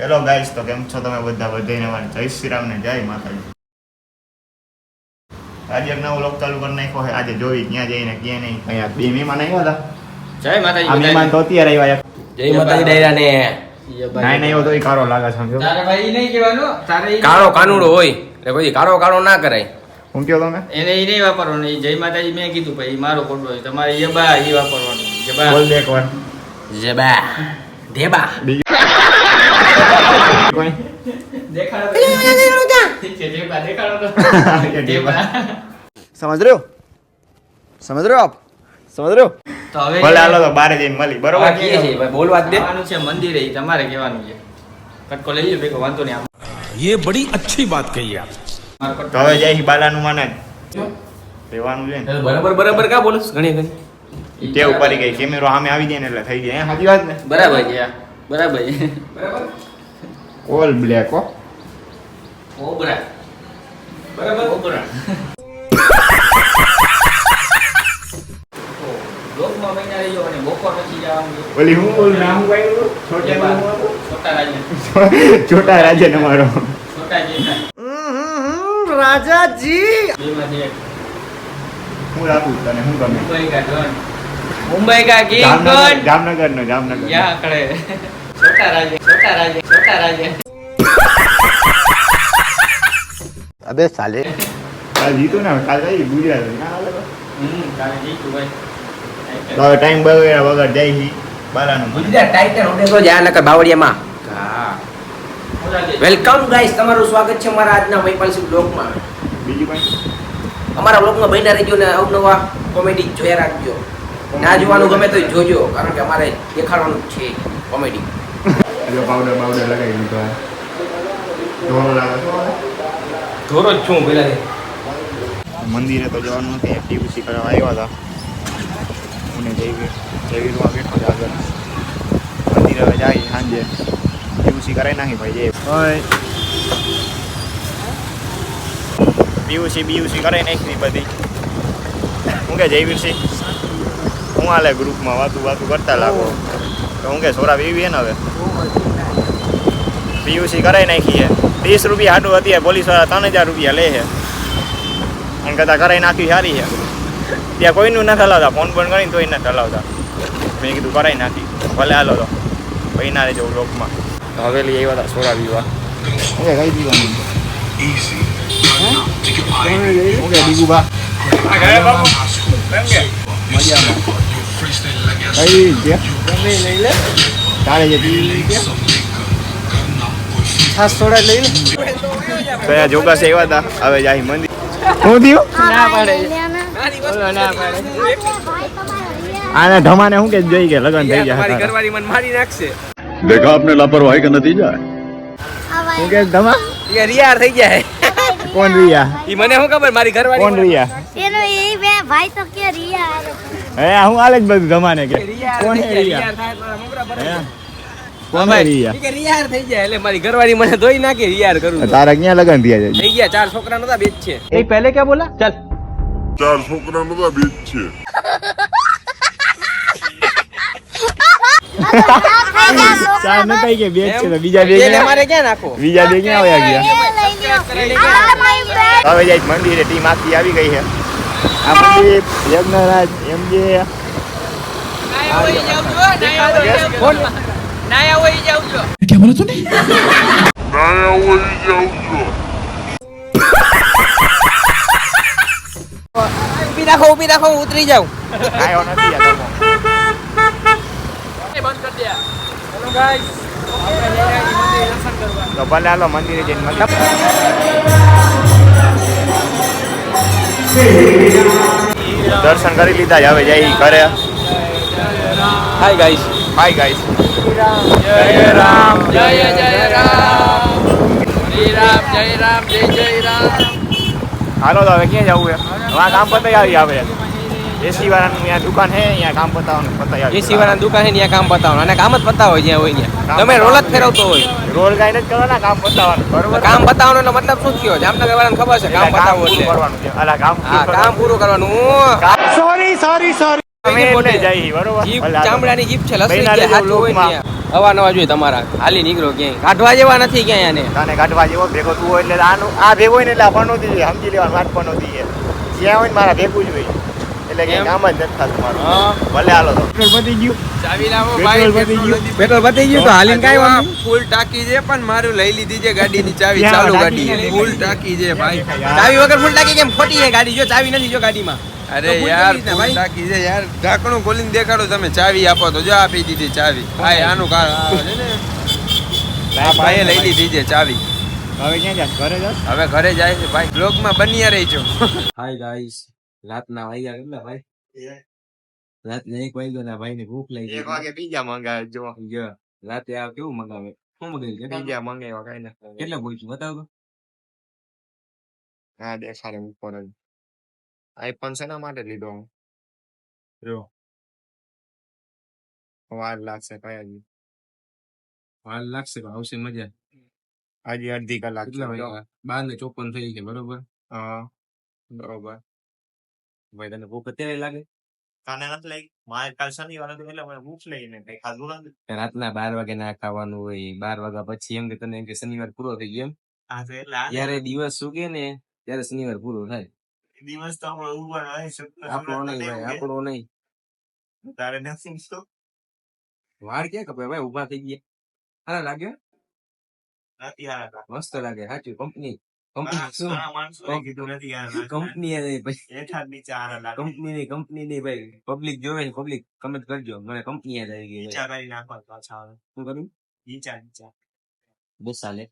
Hello guys, તો કેમ છો તમે બધા? બધાને મારે જય શ્રી રામ ને જય માતાજી. આજે એક નવો લોક ચાલુ કરી નાખ્યો છે. આજે જોઈ ક્યાં જઈને ક્યાં નહીં. અહીંયા બે મહેમાન આવ્યા હતા. જય માતાજી. આ મહેમાન તો અત્યારે આવ્યા. જય માતાજી ડાયરા ને નાઈ નહીં હોય તો કારો લાગે સમજો. તારે ભાઈ નહીં કહેવાનું, તારે કાળો કાનુડો હોય એટલે કોઈ કાળો કાળો ના કરાય. હું કહો તમે એને એ નહીં વાપરવાનું. જય માતાજી મેં કીધું ભાઈ મારો ખોટો હોય, તમારે યબા એ વાપરવાનું. યબા બોલ દે એકવાર. જબા દેબા કોઈ દેખાડો ઠીક છે. યબા દેખાડો તો યબા સમજ રહ્યો? સમજ રહ્યો આપ? સમજ રહ્યો? તો હવે ભલે હાલો તો બારે જઈને મળી. બરોબર કે છે ભાઈ બોલવા જ દે. આવવાનું છે મંદિરે, ઈ તમારે કહેવાનું છે. કટકો લઈ લ્યો ભેગો, વાંધો નહીં. ये बड़ी अच्छी बात कही आप. મારો તો કટકો હવે જય બાલાનું માને રહેવાનું છે ને. બરાબર બરાબર કા બોલસ ઘણી ઘણી તે ઉપર ગઈ કેમેરો સામે આવી જાય ને એટલે થઈ જાય. સાચી વાત ને? બરાબર છે આ. બરાબર છે. બરાબર ઓલ બ્લેક હો. ઓબરા બરાબર ઓબરા લોકમાં મહિના રહી ગયો અને બપોર પછી જવાનું છે. ઓલી હું બોલ નામ ગાયું છોટા યબા. નામ છોટા રાજન છોટા રાજન અમારો. છોટા જેઠા રાજાજી બેમાંથી એક. હું રાખું તને હું ગમે. મુંબઈ કા ડોન, મુંબઈ કા કિંગ જામનગર ડોન. જામનગર નો જામનગર યા ખડે છોટા રાજન, છોટા રાજન, છોટા રાજન. અબે સાલે કાલ જીતું ને કાલ કઈ ગુજરાત ના હાલે બસ. કાલે જીતું ભાઈ. તો હવે ટાઈમ બગડ્યા વગર જાય હી બાલાનું મને. ગુજરાત ટાઇટન ઉડે તો જા નકર બાવળિયામાં હા. વેલકમ ગાઈસ, તમારું સ્વાગત છે મારા આજના મહિપાલસિંહ બ્લોગમાં. બીજું કઈ અમારા બ્લોગમાં બન્યા રહેજો ને અવનવા કોમેડી જોયા રાખજો. ના જોવાનું ગમે તો જોજો, કારણ કે અમારે દેખાડવાનું જ છે કોમેડી. જો પાવડર પાવડર લગાવી દીધો આ ઢોરો લાગે છો ધોરો જ છું પેલા. મંદિરે તો જવાનું નથી. ટીવીસી કરવા આવ્યા હતા અને જયવીરમાં બેઠો છે આગળ. મંદિર હવે જાય સાંજે ટીવીસી કરાવી નાખી ભાઈ જય બીયુસી કરાવી નાખી બધી. હું કે જયવીરસિંહ હું હાલે ગ્રુપમાં વાતું કરતા લાગો તો હું કે સોરા વીવી ને હવે પીયુસી કરાવી નાખી છે. 30 રૂપિયા હાટું અત્યારે પોલીસવાળા 3000 રૂપિયા લે છે. અને કદાચ કરાવી નાખી સારી છે. ત્યાં કોઈનું નથી હલાવતા, ફોન પણ કરીને તોય નથી હલાવતા. મેં કીધું કરાવી નાખી ભલે હાલો તો ભાઈ ના રહેજો બ્લોકમાં. તો હવેલી આવ્યા હતા સોરા પીવા. હું કે કઈ પીવાનું હું કે બીજું બા મજામાં કઈ છે લઈ લે તારે જે પીવી છે છાસ થોડા લઈ લે. તો આ જોગાસે આવ્યા હતા હવે જાય મંદિર. શું થયું? ના પાડે બોલો ના પાડે. આને ધમાને શું કે જોઈ કે લગન થઈ જાય મારી ઘરવાળી મને મારી નાખશે. देखा आपने लापरवाही का नतीजा है. શું કે ધમા એ રિયાર થઈ જાય. કોણ રિયા? ઈ મને શું ખબર મારી ઘરવાળી કોણ રિયા? એનો એ બે ભાઈ તો કે રિયા હે હું હાલે જ બધું ધમાને કે રિયાર કોણ થઈ હે જાય, રિયા? રિયાર થાય તો મોગરા ભરાઈ હે? જાય. કોણ હે રિયા? ઈ કે રિયાર થઈ જાય એટલે મારી ઘરવાળી મને ધોઈ નાખે રિયાર કરું તો. તારા ક્યાં લગન થયા છે? થઈ ગયા 4 છોકરા નતા બેચ છે. એ પહેલે ક્યાં બોલા? ચાલ. ચાર નતા કે બે જ છે તો બીજા બે એટલે ક્યાં? મારે ક્યાં નાખો? બીજા બે ક્યાં આવ્યા ગયા? હવે જાય મંદિરે ટીમ આખી આવી ગઈ છે. આ મંદિર યજ્ઞરાજ એમજે ઊભી રાખો હું ઉતરી જાઉં. આયો નથી આ તમો. તો ભલે હાલો મંદિરે જઈને મળીએ. દર્શન કરી લીધા જ હવે જઈ ઘરે. Hi guys. Bye guys. જય રામ જય જય રામ, શ્રી રામ જય રામ જય જય રામ. હાલો તો હવે ક્યાં જવું છે? હવે આ કામ પતાવી આવી આપણે. એસી વાળાનું અહીંયા દુકાન છે, અહીંયા કામ પતાવવાનું પતાવી આવી. એસી વાળા દુકાન છે ત્યાં કામ પતાવવાનું અને કામ જ પતાવો જ્યાં હોય ત્યાં તમે રોલ જ ફેરવતો હોય. રોલ ગાઈ નથી કરવાના, કામ પતાવવાનું. બરોબર? કામ પતાવવાનો એનો મતલબ શું થયો? જામનગર વાળાને ખબર છે કામ એટલે પતાવવું પૂરું એટલે. કરવાનું છે. અલા કામ હા કામ પૂરું કરવાનું. સોરી અમે એટલે જઈએ બરોબર. જીપ ભલે હાલો. ચામડાની જીપ છે લસરી મહિના ગયા રહેજો હાચું હોય લોકમાં. ત્યાં. અવાનવા જોઈએ તમારા હાલી નીકળો ક્યાંય કાઢવા જેવા નથી ક્યાંય આને તને કાઢવા જેવો ભેગો તું હોય એટલે આનું આ ભેગો હોય ને એટલે આ પનોતી છે સમજી લેવાનું વાત પનોતી છે જ્યાં હોય ને મારા ભેગું જ હોય એટલે કે કામ જ નથી થતું મારું ભલે હાલો તો પેટ્રોલ પતી ગયું ચાવી લાવો પેટ્રોલ પતી ગયું પેટ્રોલ પતી ગયું તો હાલીને કાઈ વાંધો ફૂલ ટાંકી છે પણ મારું લઈ લીધી છે ગાડીની ચાવી ક્યાં ચાલુ ટાંકી ગાડી છે? ફૂલ ટાંકી છે ભાઈ ચાવી વગર ફૂલ ટાંકી કેમ ખોટી છે ગાડી જો ચાવી નથી જો ગાડીમાં અરે તો યાર ફૂલ ફૂલ ટાંકી છે યાર ઢાંકણું ખોલીને દેખાડો તમે ચાવી આપો તો જો આપી દીધી ચાવી ભાઈ આનું કારણ આ છે ને આ ભાઈએ લઈ લીધી છે ચાવી હવે ક્યાં જાસ ઘરે જાસ હવે ઘરે જાય છે ભાઈ બ્લોગમાં બન્યા રહીજો હાય ગાઈસ રાતના વાગ્યા કેટલા ભાઈ રાતના 1 વાગ્યો ના ભાઈ ને ભૂખ લાગી એક વાગે પીઝા મંગાવે જો રાતે આ કેવું મંગાવે શું મંગાવ્યું પીઝા મંગાવ્યા કઈ ના કેટલા બોલશું બતાવ તો હા દેખાડે ઉપર જ આઈફોન શેના માટે લીધો હું જો વાર લાગશે કયા જી હાલ લાગશે પણ આવશે મજા હજી અડધી કલાક કેટલા છે. વાગ્યા 12:54 થઈ છે બરોબર હા બરોબર ભાઈ તને ભૂખ અત્યારે લાગે કાને નથી લઈ મારે કાલ શનિવાર હતું એટલે મને ભૂખ લઈને કઈ ખાધું નથી રાતના 12 વાગે ના ખાવાનું હોય 12 વાગ્યા પછી એમ કે તને એમ કે શનિવાર પૂરો થઈ ગયો એમ આ તો એટલે જ્યારે દિવસ સુકે ને ત્યારે શનિવાર પૂરો થાય દિવસ તો આપણો ઉભા રહે છે આપણો નહીં ભાઈ આપણો નહીં તારે નથી તો વાળ ક્યાં કપે ભાઈ ઉભા થઈ ગયા સારા લાગે નથી હારા મસ્ત લાગે સાચું કંપની ઘણા માણસોએ કીધું નથી હારા કંપની પછી હેઠા નીચે હારા લાગે કંપની નહીં ભાઈ પબ્લિક જોવે ને પબ્લિક કમેન્ટ કરજો મને કંપની યાદ આવી ગઈ નીચા કરી નાખવા પાછા આવે શું કર્યું નીચા બસ ચાલે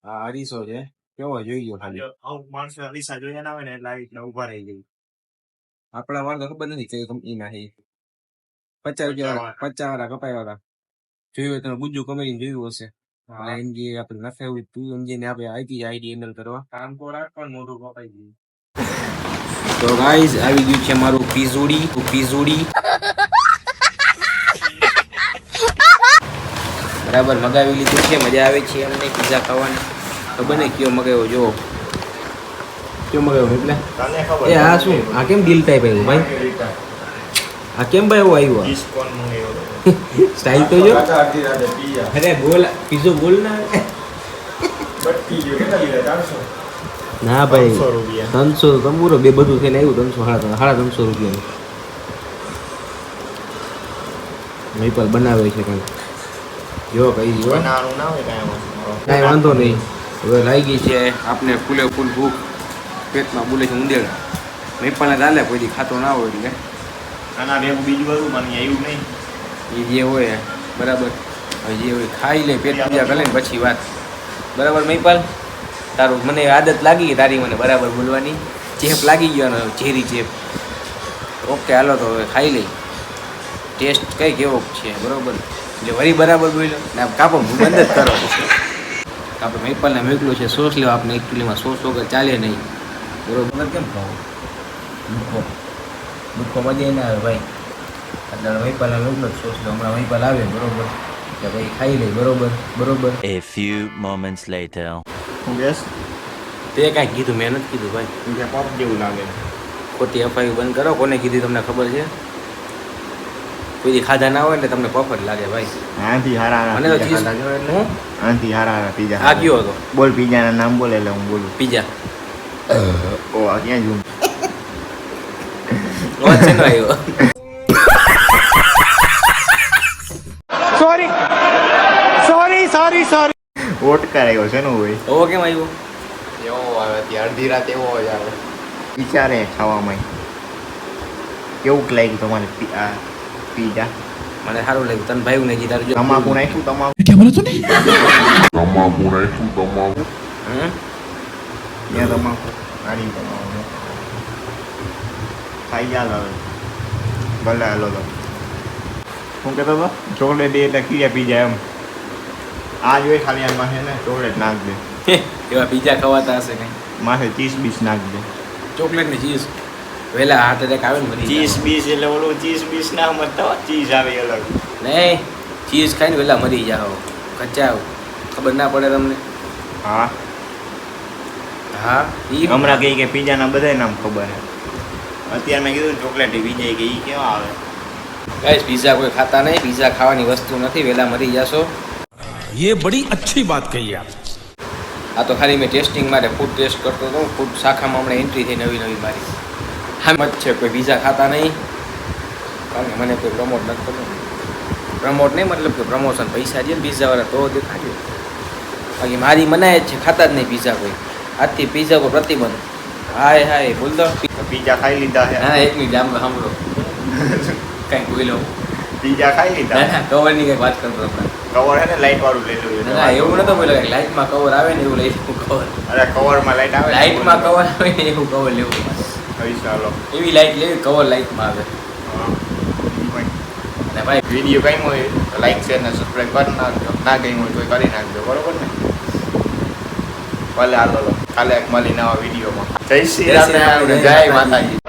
આ અરીસો છે કેવો જોઈ ગયો ખાલી આવું માણસો અરીસા જોયા ના હોય ને એટલે આવી રીતના ઉભા રહી ગઈ આપણા વાળ તો ખબર નથી કઈ કંપની ના છે 50 રૂપિયા 50 વાળા કપાઈ વાળા જોયું હોય તમે ગુજ્જુ કોમેડી જોયું હશે એનજી આપણે નખાવ્યું તું એનજી ને આપણે આઈટી આઈડી હેન્ડલ કરવા કામ તો રાખવાનું મોઢું કપાઈ ગયું તો ગાઈઝ આવી ગયું છે મારું પીઝુડી બરાબર મગાવી લીધું છે મજા આવે છે અમને પીઝા ખાવાની ખબર નહીં કયો મગાવ્યો જો કયો મગાવ્યો એટલે તને ખબર એ આ શું આ કેમ ડીલ ટાઈપ આવ્યું ભાઈ આ કેમ ભાઈ એવું આવ્યું ડિસ્કોન મંગાવ્યો સ્ટાઇલ તો જો અરે બોલ પીઝો બોલ ના ના ભાઈ 300 રૂપિયા 300 તંબુરો બે બધું થઈને આવ્યું 300 રૂપિયાનું મેપલ બનાવે છે કંઈક જો કઈ જો બનાવવાનું ના હોય કાંઈ વાંધો નહીં હવે લાગી છે આપણે ફૂલે ફૂલ ભૂખ પેટમાં બોલે છે ઉંદેડા મેપલને ચાલે કોઈ દી ખાતો ના હોય એટલે આના ભેગું બીજું બધું મને આવ્યું નહીં એ જે હોય બરાબર હવે જે હોય ખાઈ લે પેટ પૂજા કરે ને પછી વાત બરાબર મહિપાલ તારું મને આદત લાગી તારી મને બરાબર બોલવાની ચેપ લાગી ગયો ઝેરી ચેપ ઓકે હાલો તો હવે ખાઈ લઈ ટેસ્ટ કઈ કેવો છે બરોબર એટલે વળી બરાબર બોલ્યો ને આમ કાપો બંધ જ કરો આપણે મહિપાલને મોકલ્યો છે સોસ લેવા આપણે એકચ્યુઅલીમાં સોસ વગર ચાલે નહીં બરોબર કેમ ખાવ દુઃખો મજા ના આવે ભાઈ એટલે મહિપાલને મોકલો સોસ લો હમણાં મહિપાલ આવે બરોબર એટલે ભાઈ ખાઈ લઈ બરોબર A few moments later. હું ગેસ તે કાંઈ કીધું મેં નથી કીધું ભાઈ પપ જેવું લાગે ખોટી અફાઈ બંધ કરો કોને કીધી તમને ખબર છે કોઈ દી ખાધા ના હોય ને તમને પફ જ લાગે ભાઈ આથી હારા મને તો ચીઝ હું આથી હારા પીઝા આ કયો હતો બોલ પીઝાના નામ બોલે એટલે હું બોલું પીઝા ઓ આ ક્યાં જોઉં વાત છે ને આવ્યો વોટ કરાયો છે ને હોય ઓ કેમ આવ્યો એવો આવે ત્યાં અડધી રાત એવો જ આવે વિચારે ખાવામાં કેવું લાગ્યું તમારે આ પીઝા મને સારું લાગ્યું તને ભાઈ ને જી તારું જો તમાકુ નાખ્યું તમાકુ હમ? ત્યાં તમાકુ નાની તમાકુ ખાઈ જા હવે ભલે હાલો તો હું કહેતો હતો ચોકલેટ એટલે કીયા પીઝા એમ આ જોઈએ ખાલી આમાં છે ને ચોકલેટ નાખ દે એવા પીઝા ખવાતા હશે કઈ માથે ચીઝ બીસ નાખ દે ચોકલેટ ની ચીઝ વહેલા હાર્ટ એટેક આવે ને મરી ચીઝ બીસ એટલે ઓલું ચીઝ બીસ ના મતતા ચીઝ આવે અલગ નહીં ચીઝ ખાઈને વહેલા મરી જાઓ કચ્ચા ખબર ના પડે તમને હા હા ઈ હમણાં કહી કે પીઝાના બધા નામ ખબર છે અત્યારે મેં કીધું ચોકલેટ પીઝા કે ઈ કેવા આવે ગાઈસ પીઝા કોઈ ખાતા નહીં, પીઝા ખાવાની વસ્તુ નથી, વહેલા મરી જશો. ये बड़ी अच्छी बात कही आप. આ તો ખાલી મેં ટેસ્ટિંગ માટે ફૂડ ટેસ્ટ કરતો હતો. ફૂડ શાખામાં હમણાં એન્ટ્રી થઈ નવી મારી. હા મત છે, કોઈ પીઝા ખાતા નહીં, કારણ કે મને કોઈ પ્રમોટ નથી કરવું. પ્રમોટ નહીં મતલબ કે પ્રમોશન પૈસા દે ને પીઝાવાળા તો દેખાડ્યો. બાકી મારી મનાય જ છે, ખાતા જ નહીં પીઝા કોઈ. આજથી પીઝા પર પ્રતિબંધ. હાય બોલ દો. પીઝા ખાઈ લીધા છે. હા એક મિનિટ આમ સાંભળો કંઈક બોલો. પીઝા ખાઈ લીધા. ના કવરની કંઈક વાત કરતો આપણે. કવર છે ને લાઈટ વાળું લઈ લો. ના એવું નતો બોલ્યો કે લાઇટમાં કવર આવે ને એવું લઈ લેવું કવર. અરે કવરમાં લાઈટ આવે. લાઇટમાં કવર આવે ને એવું કવર લેવું. હવે ચાલો. એવી લાઇટ લેવી કવર લાઇટમાં આવે. અને ભાઈ વિડીયો ગમ્યો હોય તો લાઈક શેર ને સબસ્ક્રાઈબ કરી નાખજો. ના ગમ્યું હોય તો કરી નાખજો, બરોબર ને? ભલે હાલો કાલે એક મળી નવા વિડીયોમાં. જય શ્રી રામ ને જય માતાજી.